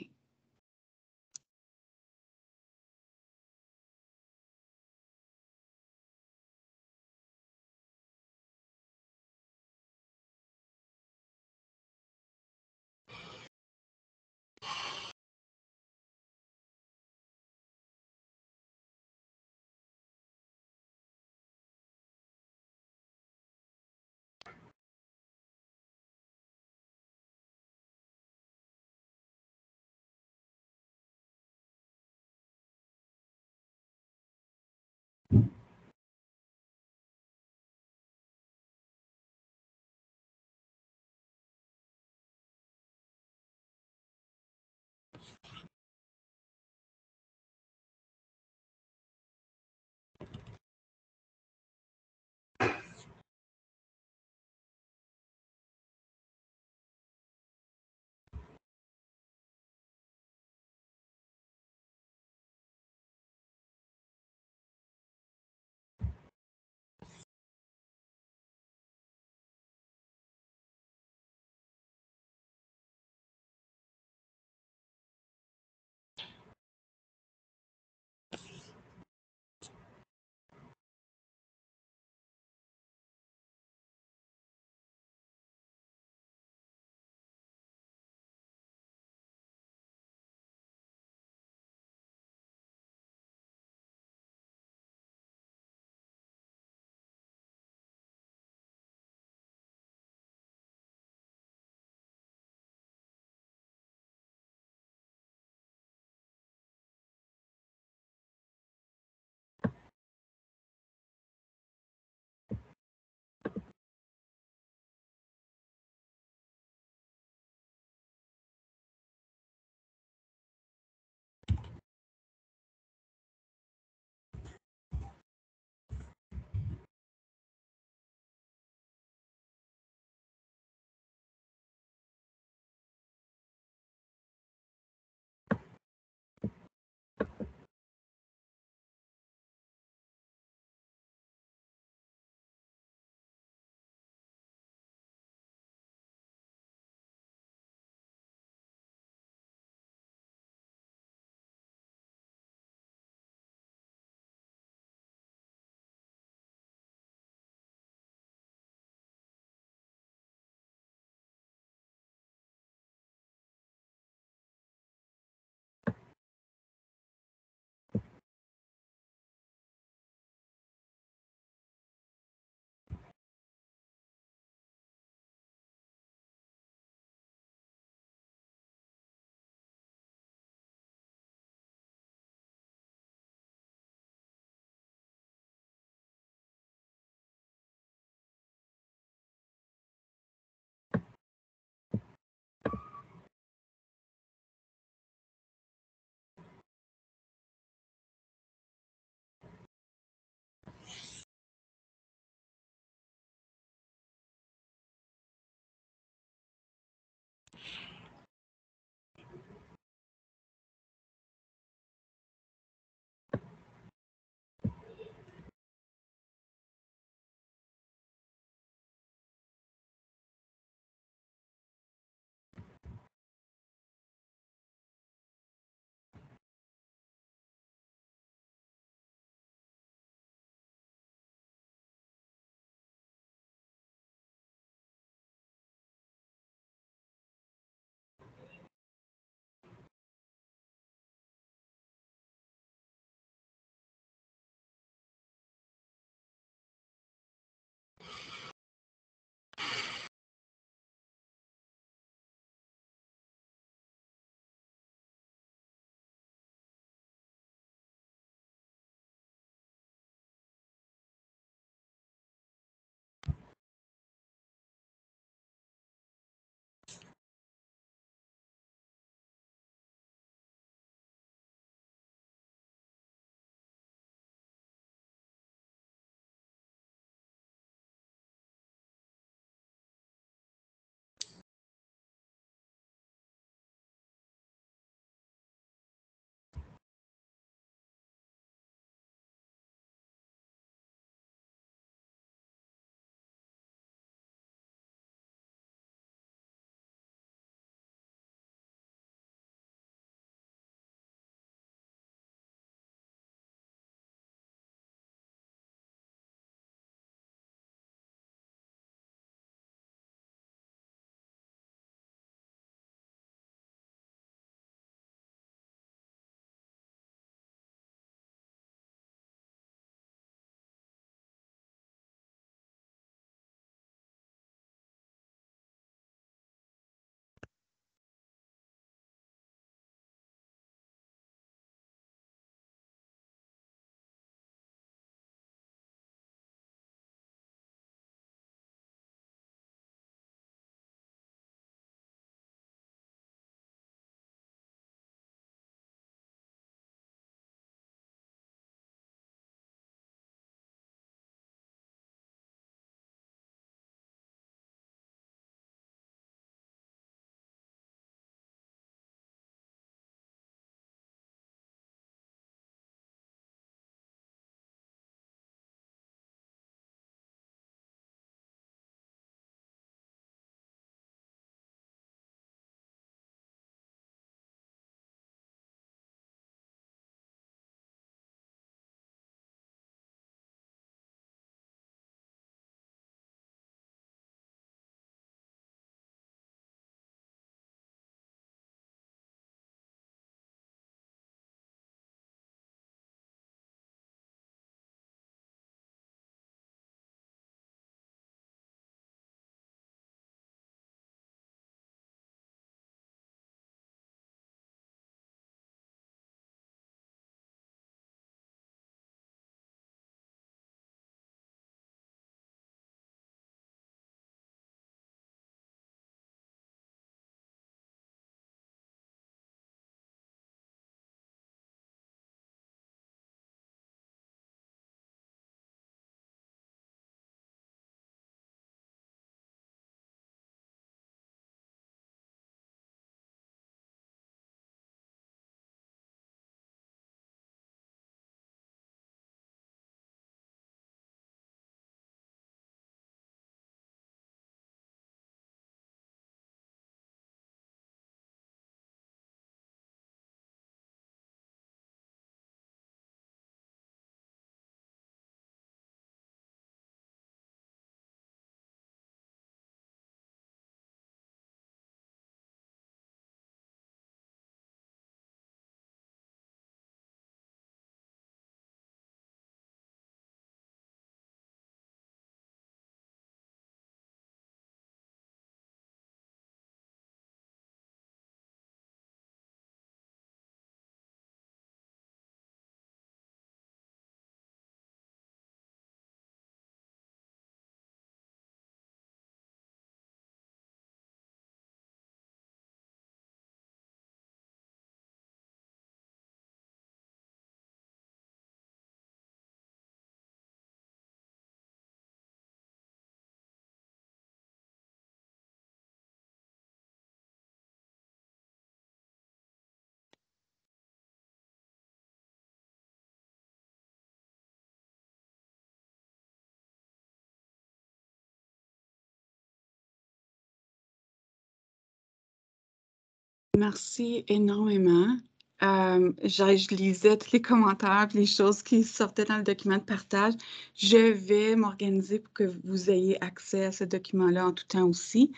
merci énormément. Je lisais tous les commentaires et les choses qui sortaient dans le document de partage. Je vais m'organiser pour que vous ayez accès à ce document-là en tout temps aussi.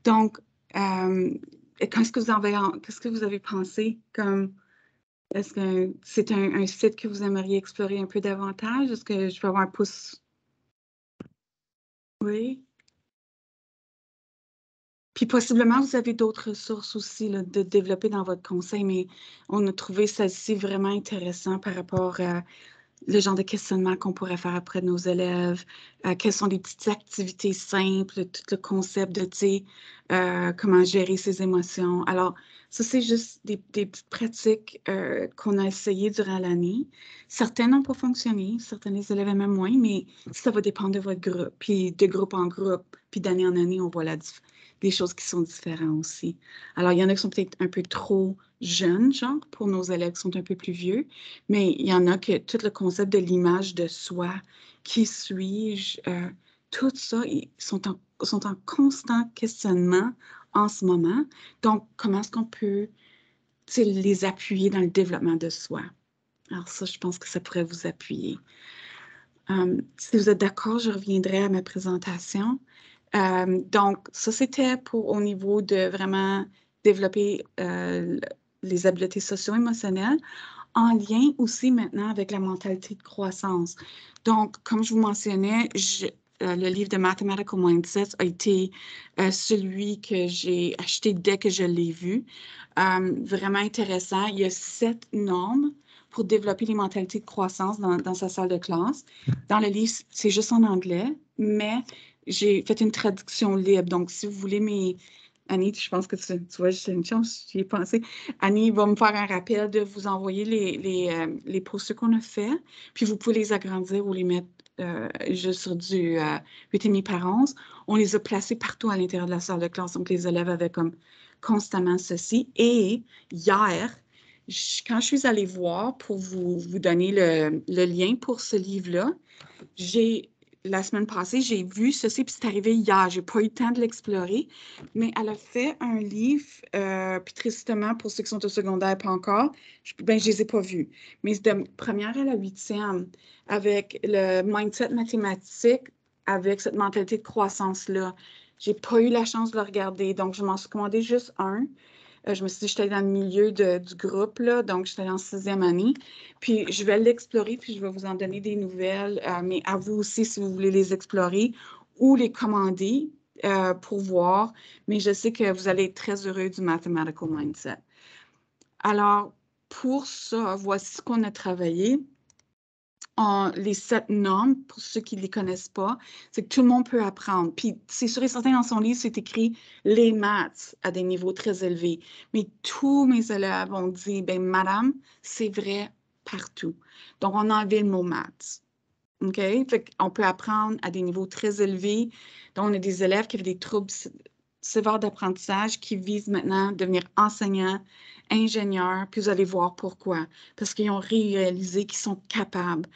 Donc, qu'est-ce que vous avez pensé? Est-ce que c'est un site que vous aimeriez explorer un peu davantage? Est-ce que je peux avoir un pouce? Oui. Puis possiblement, vous avez d'autres ressources aussi là, de développer dans votre conseil, mais on a trouvé celle-ci vraiment intéressant par rapport à le genre de questionnement qu'on pourrait faire auprès de nos élèves, quelles sont les petites activités simples, tout le concept de, tu sais, comment gérer ses émotions. Alors, ça, c'est juste des petites pratiques qu'on a essayées durant l'année. Certaines n'ont pas fonctionné, certains des élèves aimaient moins, mais ça va dépendre de votre groupe, puis de groupe en groupe, puis d'année en année, on voit des choses qui sont différentes aussi. Alors, il y en a qui sont peut-être un peu trop jeunes, genre, pour nos élèves qui sont un peu plus vieux, mais il y en a que tout le concept de l'image de soi, qui suis-je, tout ça, ils sont en constant questionnement en ce moment. Donc, comment est-ce qu'on peut les appuyer dans le développement de soi? Alors ça, je pense que ça pourrait vous appuyer. Si vous êtes d'accord, je reviendrai à ma présentation. Donc, ça, c'était au niveau de vraiment développer les habiletés socio-émotionnelles en lien aussi maintenant avec la mentalité de croissance. Donc, comme je vous mentionnais, le livre de Mathematical Mindset a été celui que j'ai acheté dès que je l'ai vu. Vraiment intéressant. Il y a 7 normes pour développer les mentalités de croissance dans sa salle de classe. Dans le livre, c'est juste en anglais, mais j'ai fait une traduction libre. Donc, si vous voulez Annie, je pense que tu vois, j'ai une chance, j'y ai pensé. Annie va me faire un rappel de vous envoyer les posters qu'on a fait, puis vous pouvez les agrandir ou les mettre juste sur du 8,5 par 11. On les a placés partout à l'intérieur de la salle de classe, donc les élèves avaient comme constamment ceci. Et hier, quand je suis allée voir pour vous donner le lien pour ce livre-là, la semaine passée, j'ai vu ceci, puis c'est arrivé hier. Je n'ai pas eu le temps de l'explorer, mais elle a fait un livre, puis tristement, pour ceux qui sont au secondaire, pas encore, je ne les ai pas vus. Mais c'est de première à la 8e, avec le mindset mathématique, avec cette mentalité de croissance-là. Je n'ai pas eu la chance de le regarder, donc je m'en suis commandé juste un. Je me suis dit, j'étais dans le milieu du groupe, là, donc j'étais en 6e année. Puis je vais l'explorer, puis je vais vous en donner des nouvelles, mais à vous aussi, si vous voulez les explorer ou les commander pour voir. Mais je sais que vous allez être très heureux du Mathematical Mindset. Alors, pour ça, voici ce qu'on a travaillé. Les 7 normes, pour ceux qui ne les connaissent pas, c'est que tout le monde peut apprendre. Puis, c'est sûr et certain, dans son livre, c'est écrit les maths à des niveaux très élevés. Mais tous mes élèves ont dit, ben madame, c'est vrai partout. Donc, on a enlevé le mot maths. OK? Fait qu'on peut apprendre à des niveaux très élevés. Donc, on a des élèves qui avaient des troubles sévères d'apprentissage qui visent maintenant à devenir enseignants, ingénieurs, puis vous allez voir pourquoi. Parce qu'ils ont réalisé qu'ils sont capables,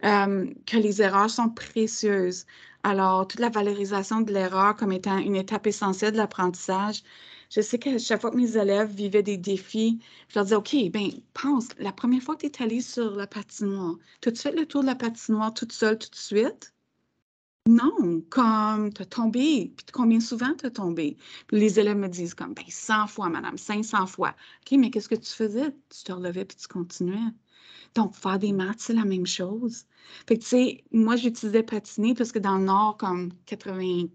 que les erreurs sont précieuses. Alors, toute la valorisation de l'erreur comme étant une étape essentielle de l'apprentissage. Je sais qu'à chaque fois que mes élèves vivaient des défis, je leur disais, OK, bien, pense, la première fois que tu es allé sur la patinoire, t'as-tu fait le tour de la patinoire toute seule tout de suite? Non, comme tu as tombé, puis combien souvent tu as tombé? Puis les élèves me disent comme, ben 100 fois, madame, 500 fois. OK, mais qu'est-ce que tu faisais? Tu te relevais puis tu continuais. Donc, faire des maths, c'est la même chose. Fait que, tu sais, moi, j'utilisais patiner parce que dans le Nord, comme 97%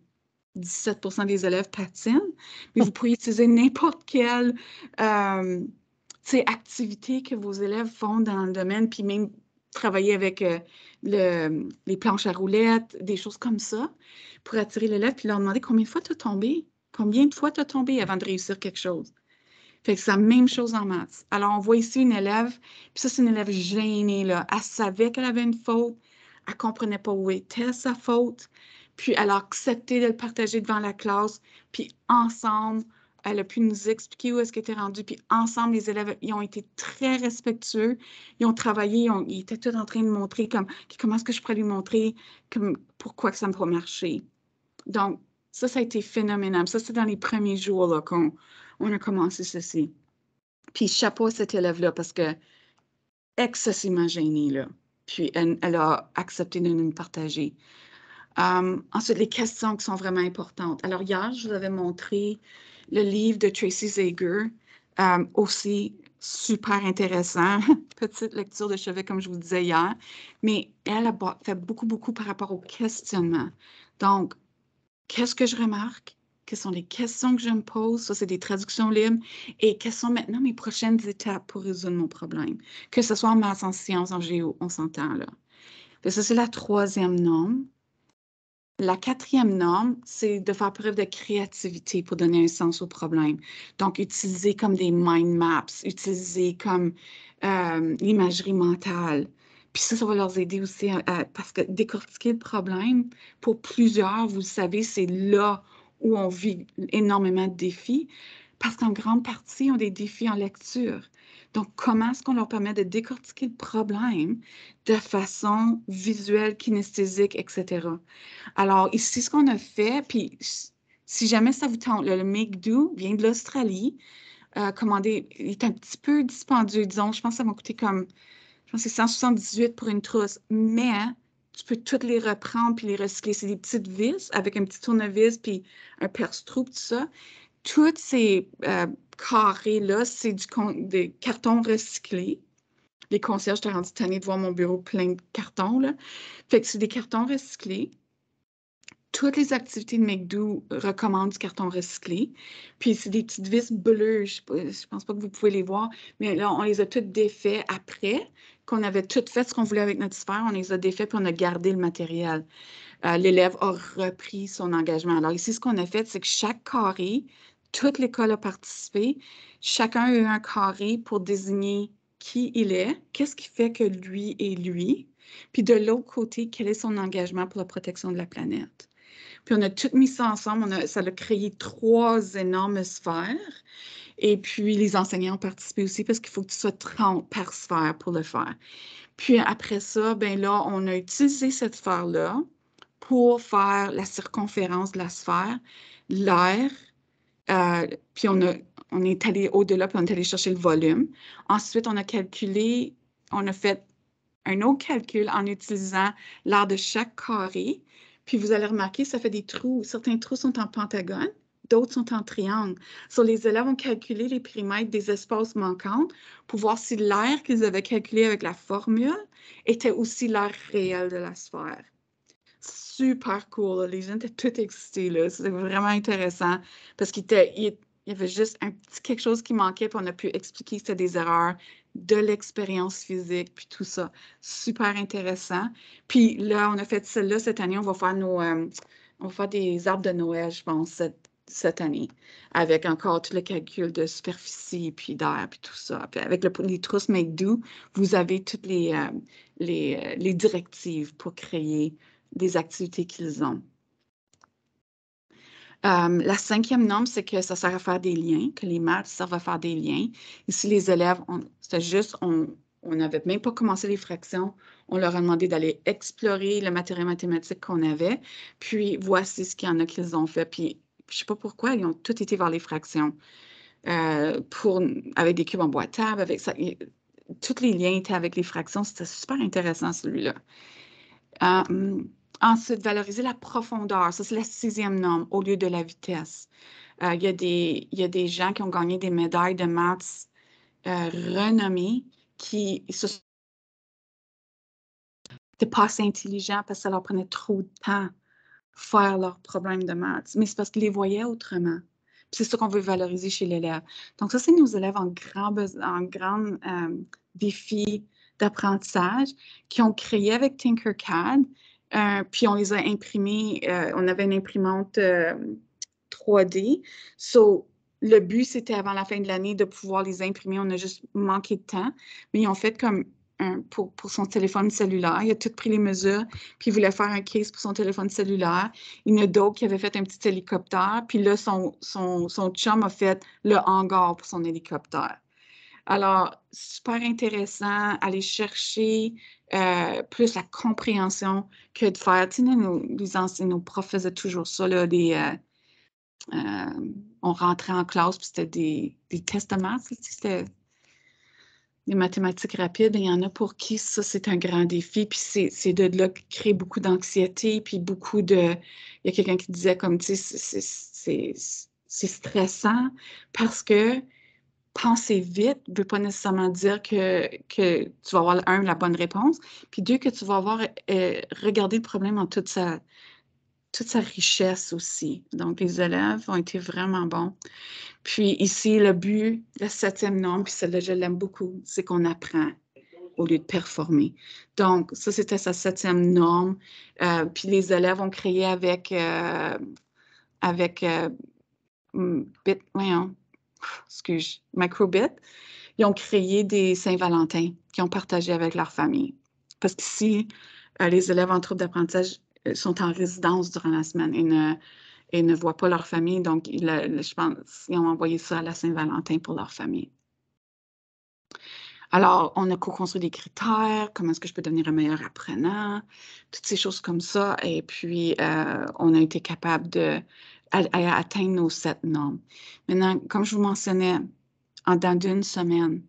des élèves patinent, mais vous pourriez utiliser n'importe quelle activité que vos élèves font dans le domaine, puis même travailler avec les planches à roulettes, des choses comme ça, pour attirer l'élève, puis leur demander combien de fois tu as tombé, combien de fois tu as tombé avant de réussir quelque chose. Fait que c'est la même chose en maths. Alors, on voit ici une élève, puis ça, c'est une élève gênée, là. Elle savait qu'elle avait une faute, elle ne comprenait pas où était sa faute, puis elle a accepté de le partager devant la classe, puis ensemble, elle a pu nous expliquer où est-ce qu'elle était rendue, puis ensemble, les élèves, ils ont été très respectueux, ils ont travaillé, ils étaient tous en train de montrer comment est-ce que je pourrais lui montrer pourquoi que ça ne peut pas marcher. Donc, ça a été phénoménal. Ça, c'est dans les premiers jours là, qu'on a commencé ceci. Puis chapeau à cette élève-là parce que excessivement gênée, là. Puis elle a accepté de nous partager. Ensuite, les questions qui sont vraiment importantes. Alors, hier, je vous avais montré le livre de Tracy Zager, aussi super intéressant. Petite lecture de chevet, comme je vous disais hier. Mais elle a fait beaucoup par rapport au questionnement. Donc, qu'est-ce que je remarque? Quelles sont les questions que je me pose? Ça, c'est des traductions libres. Et quelles sont maintenant mes prochaines étapes pour résoudre mon problème? Que ce soit en maths, en sciences, en géo, on s'entend là. Et ça, c'est la 3e norme. La 4e norme, c'est de faire preuve de créativité pour donner un sens au problème. Donc, utiliser comme des mind maps, utiliser comme l'imagerie mentale. Puis ça va leur aider aussi parce que décortiquer le problème, pour plusieurs, vous le savez, c'est là où on vit énormément de défis, parce qu'en grande partie, ils ont des défis en lecture. Donc, comment est-ce qu'on leur permet de décortiquer le problème de façon visuelle, kinesthésique, etc. Alors, ici, ce qu'on a fait, puis si jamais ça vous tente, le Make Do vient de l'Australie. Commandé, il est un petit peu dispendieux, disons. Je pense que ça m'a coûté comme, je pense que c'est 178 pour une trousse, mais tu peux toutes les reprendre puis les recycler. C'est des petites vis avec un petit tournevis puis un perce-trou, tout ça. Toutes ces carrés-là, c'est des cartons recyclés. Les concierges étaient rendus tannés de voir mon bureau plein de cartons, là. Fait que c'est des cartons recyclés. Toutes les activités de McDo recommandent du carton recyclé. Puis, c'est des petites vis bleues. Je ne pense pas que vous pouvez les voir, mais là, on les a toutes défaits après qu'on avait toutes fait ce qu'on voulait avec notre sphère. On les a défaits puis on a gardé le matériel. L'élève a repris son engagement. Alors, ici, ce qu'on a fait, c'est que chaque carré, toute l'école a participé. Chacun a eu un carré pour désigner qui il est, qu'est-ce qui fait que lui est lui. Puis, de l'autre côté, quel est son engagement pour la protection de la planète. Puis on a tout mis ça ensemble. Ça a créé 3 énormes sphères. Et puis les enseignants ont participé aussi parce qu'il faut que tu sois 30 par sphère pour le faire. Puis après ça, ben là, on a utilisé cette sphère-là pour faire la circonférence de la sphère, l'air. Puis on est allé au-delà, puis on est allé chercher le volume. Ensuite, on a calculé, on a fait un autre calcul en utilisant l'aire de chaque carré. Puis vous allez remarquer, ça fait des trous. Certains trous sont en pentagone, d'autres sont en triangle. Sur les élèves ont calculé les périmètres des espaces manquants pour voir si l'aire qu'ils avaient calculé avec la formule était aussi l'aire réelle de la sphère. Super cool. Là. Les gens étaient tout excités. C'était vraiment intéressant parce qu'il y avait juste un petit quelque chose qui manquait, puis on a pu expliquer que c'était des erreurs de l'expérience physique, puis tout ça. Super intéressant. Puis là, on a fait celle-là cette année. On va faire des arbres de Noël, je pense, cette année, avec encore tout le calcul de superficie, puis d'air, puis tout ça. Puis avec les trousses Make Do, vous avez toutes les directives pour créer des activités qu'ils ont. La 5e norme, c'est que ça sert à faire des liens, que les maths servent à faire des liens. Ici, les élèves, c'était juste, on n'avait même pas commencé les fractions. On leur a demandé d'aller explorer le matériel mathématique qu'on avait. Puis, voici ce qu'il y en a qu'ils ont fait. Puis, je ne sais pas pourquoi, ils ont tous été vers les fractions. Avec des cubes en bois de table, avec ça. Tous les liens étaient avec les fractions. C'était super intéressant, celui-là. Ensuite, valoriser la profondeur. Ça, c'est la 6e norme au lieu de la vitesse. Il y a des gens qui ont gagné des médailles de maths renommées qui n'étaient pas assez intelligents parce que ça leur prenait trop de temps faire leurs problèmes de maths. Mais c'est parce qu'ils les voyaient autrement. C'est ça qu'on veut valoriser chez l'élève. Donc, ça, c'est nos élèves en grand défi d'apprentissage qui ont créé avec Tinkercad. Puis on les a imprimés, on avait une imprimante 3D. So, le but, c'était avant la fin de l'année de pouvoir les imprimer. On a juste manqué de temps. Mais ils ont fait comme pour son téléphone cellulaire. Il a tout pris les mesures, puis il voulait faire un case pour son téléphone cellulaire. Il y en a d'autres qui avaient fait un petit hélicoptère. Puis là, son chum a fait le hangar pour son hélicoptère. Alors, super intéressant, aller chercher plus la compréhension que de faire. Tu sais, nos profs faisaient toujours ça, là, on rentrait en classe, puis c'était des tests de maths, c'était des mathématiques rapides. Il y en a pour qui ça, c'est un grand défi. Puis c'est de là qui crée beaucoup d'anxiété, puis beaucoup de... Il y a quelqu'un qui disait comme, tu sais, c'est stressant parce que penser vite ne veut pas nécessairement dire que tu vas avoir, un, la bonne réponse, puis deux, que tu vas avoir regardé le problème en toute sa richesse aussi. Donc, les élèves ont été vraiment bons. Puis ici, le but, la 7e norme, puis celle-là, je l'aime beaucoup, c'est qu'on apprend au lieu de performer. Donc, ça, c'était sa 7e norme. Puis les élèves ont créé avec Microbit, ils ont créé des Saint-Valentin qu'ils ont partagé avec leur famille. Parce qu'ici, les élèves en trouble d'apprentissage sont en résidence durant la semaine et ne voient pas leur famille. Donc, je pense qu'ils ont envoyé ça à la Saint-Valentin pour leur famille. Alors, on a co-construit des critères, comment est-ce que je peux devenir un meilleur apprenant, toutes ces choses comme ça. Et puis, on a été capable d'atteindre nos 7 normes. Maintenant, comme je vous mentionnais, en dedans d'une semaine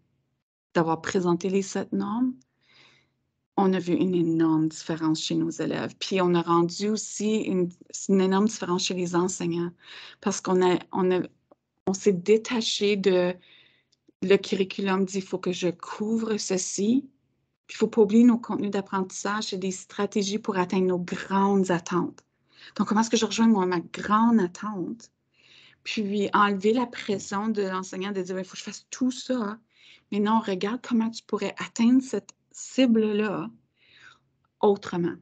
d'avoir présenté les 7 normes, on a vu une énorme différence chez nos élèves. Puis, on a rendu aussi une énorme différence chez les enseignants parce qu'on s'est détaché de le curriculum dit « il faut que je couvre ceci ». Il ne faut pas oublier nos contenus d'apprentissage, c'est des stratégies pour atteindre nos grandes attentes. Donc, comment est-ce que je rejoins ma grande attente? Puis, enlever la pression de l'enseignant de dire « il faut que je fasse tout ça ». Mais non, regarde comment tu pourrais atteindre cette cible-là autrement.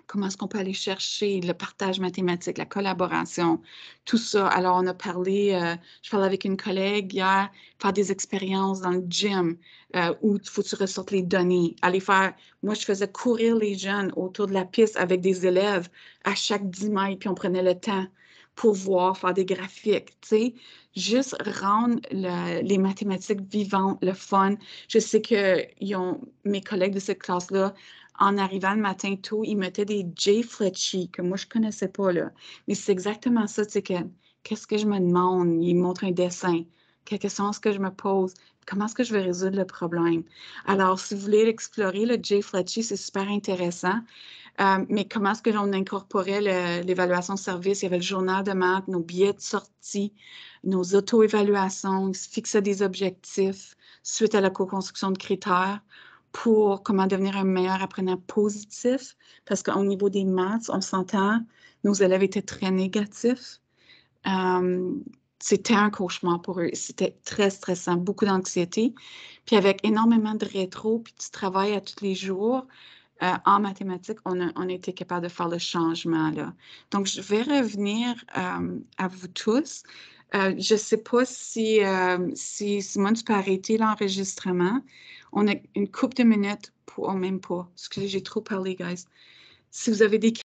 Comment est-ce qu'on peut aller chercher le partage mathématique, la collaboration, tout ça. Alors, on a parlé, je parlais avec une collègue hier, faire des expériences dans le gym où il faut que tu ressortes les données. Moi, je faisais courir les jeunes autour de la piste avec des élèves à chaque 10 mètres, puis on prenait le temps pour voir, faire des graphiques, tu sais. Juste rendre les mathématiques vivantes, le fun. Je sais que mes collègues de cette classe-là, en arrivant le matin tôt, ils mettaient des J. Fletchy que moi, je ne connaissais pas, là. Mais c'est exactement ça, tu sais, qu'est-ce que je me demande? Ils montrent un dessin. Quelles questions est-ce que je me pose? Comment est-ce que je vais résoudre le problème? Alors, si vous voulez l'explorer, le J. Fletchy, c'est super intéressant. Mais comment est-ce que l'on incorporait l'évaluation de service? Il y avait le journal de maths, nos billets de sortie, nos auto-évaluations, ils se fixaient des objectifs suite à la co-construction de critères pour comment devenir un meilleur apprenant positif, parce qu'au niveau des maths, on s'entend, nos élèves étaient très négatifs. C'était un cauchemar pour eux. C'était très stressant, beaucoup d'anxiété. Puis avec énormément de rétro, puis du travail à tous les jours, en mathématiques, on a été capable de faire le changement, là. Donc, je vais revenir à vous tous. Je ne sais pas si Simone, tu peux arrêter l'enregistrement. On a une couple de minutes même pas. Excusez, j'ai trop parlé, guys. Si vous avez des